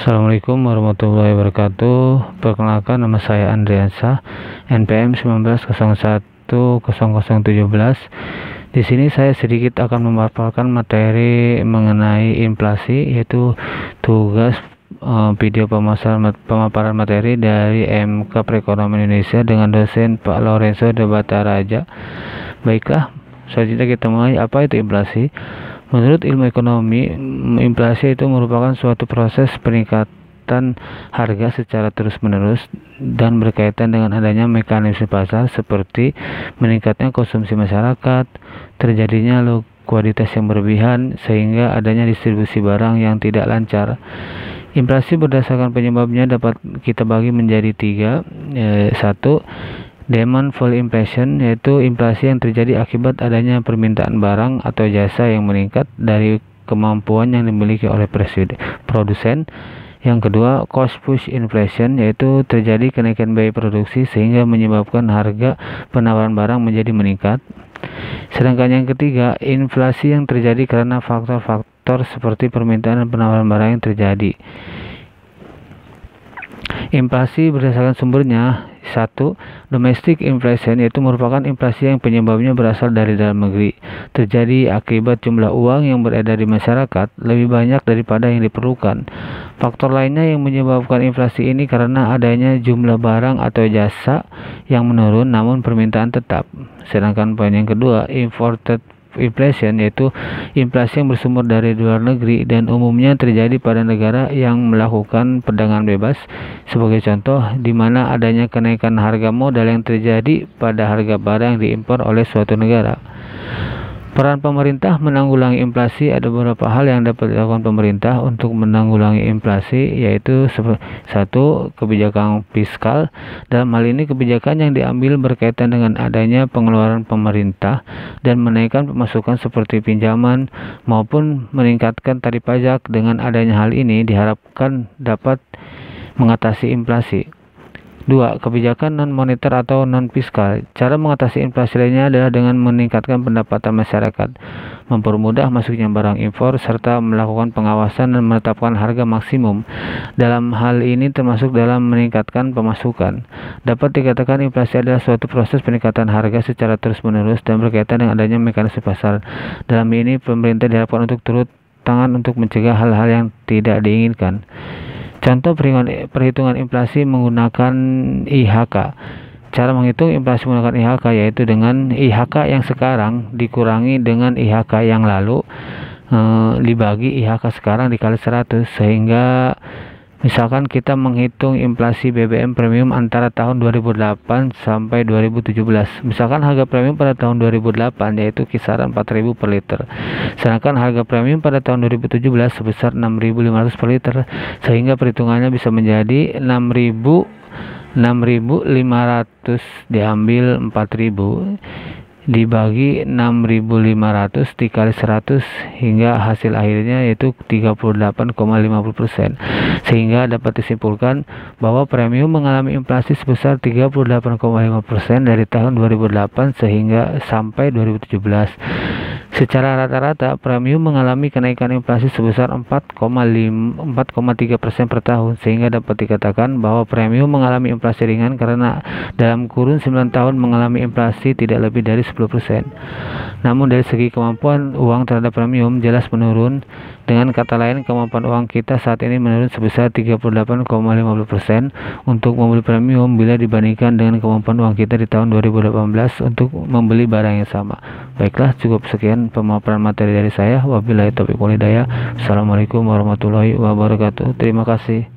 Assalamualaikum warahmatullahi wabarakatuh. Perkenalkan, nama saya Andriansa, NPM 19010017. Di sini saya sedikit akan memaparkan materi mengenai inflasi, yaitu tugas video pemaparan materi dari MK Perekonomian Indonesia dengan dosen Pak Lorenzo de Bataraja. Baiklah, selanjutnya kita mulai. Apa itu inflasi? Menurut ilmu ekonomi, inflasi itu merupakan suatu proses peningkatan harga secara terus-menerus dan berkaitan dengan adanya mekanisme pasar seperti meningkatnya konsumsi masyarakat, terjadinya likuiditas yang berlebihan, sehingga adanya distribusi barang yang tidak lancar. Inflasi berdasarkan penyebabnya dapat kita bagi menjadi tiga. Satu, demand fall inflation, yaitu inflasi yang terjadi akibat adanya permintaan barang atau jasa yang meningkat dari kemampuan yang dimiliki oleh produsen. Yang kedua, cost push inflation, yaitu terjadi kenaikan biaya produksi sehingga menyebabkan harga penawaran barang menjadi meningkat. Sedangkan yang ketiga, inflasi yang terjadi karena faktor-faktor seperti permintaan dan penawaran barang yang terjadi. Inflasi berdasarkan sumbernya. Satu, domestic inflation, yaitu merupakan inflasi yang penyebabnya berasal dari dalam negeri, terjadi akibat jumlah uang yang beredar di masyarakat lebih banyak daripada yang diperlukan. Faktor lainnya yang menyebabkan inflasi ini karena adanya jumlah barang atau jasa yang menurun namun permintaan tetap. Sedangkan poin yang kedua, imported inflation, yaitu inflasi yang bersumber dari luar negeri dan umumnya terjadi pada negara yang melakukan perdagangan bebas. Sebagai contoh, di mana adanya kenaikan harga modal yang terjadi pada harga barang yang diimpor oleh suatu negara. Peran pemerintah menanggulangi inflasi. Ada beberapa hal yang dapat dilakukan pemerintah untuk menanggulangi inflasi, yaitu satu, kebijakan fiskal. Dalam hal ini, kebijakan yang diambil berkaitan dengan adanya pengeluaran pemerintah dan menaikkan pemasukan seperti pinjaman maupun meningkatkan tarif pajak. Dengan adanya hal ini diharapkan dapat mengatasi inflasi. 2. Kebijakan non-moneter atau non-fiskal. Cara mengatasi inflasi lainnya adalah dengan meningkatkan pendapatan masyarakat, mempermudah masuknya barang impor, serta melakukan pengawasan dan menetapkan harga maksimum. Dalam hal ini termasuk dalam meningkatkan pemasukan. Dapat dikatakan inflasi adalah suatu proses peningkatan harga secara terus-menerus dan berkaitan dengan adanya mekanisme pasar. Dalam ini, pemerintah diharapkan untuk turut tangan untuk mencegah hal-hal yang tidak diinginkan. Contoh perhitungan inflasi menggunakan IHK. Cara menghitung inflasi menggunakan IHK yaitu dengan IHK yang sekarang dikurangi dengan IHK yang lalu dibagi IHK sekarang dikali 100, sehingga misalkan kita menghitung inflasi BBM premium antara tahun 2008 sampai 2017. Misalkan harga premium pada tahun 2008 yaitu kisaran 4.000 per liter. Sedangkan harga premium pada tahun 2017 sebesar 6.500 per liter. Sehingga perhitungannya bisa menjadi 6.500 diambil 4.000 dibagi 6.500 dikali 100 hingga hasil akhirnya yaitu 38,50%. Sehingga dapat disimpulkan bahwa premium mengalami inflasi sebesar 38,5% dari tahun 2008 sehingga sampai 2017. Secara rata-rata, premium mengalami kenaikan inflasi sebesar 4,3% per tahun, sehingga dapat dikatakan bahwa premium mengalami inflasi ringan karena dalam kurun 9 tahun mengalami inflasi tidak lebih dari 10%. Namun dari segi kemampuan uang terhadap premium jelas menurun. Dengan kata lain, kemampuan uang kita saat ini menurun sebesar 38,50% untuk membeli premium bila dibandingkan dengan kemampuan uang kita di tahun 2018 untuk membeli barang yang sama. Baiklah, cukup sekian pemaparan materi dari saya. Wabillahi taufiq wal hidayah. Assalamualaikum warahmatullahi wabarakatuh. Terima kasih.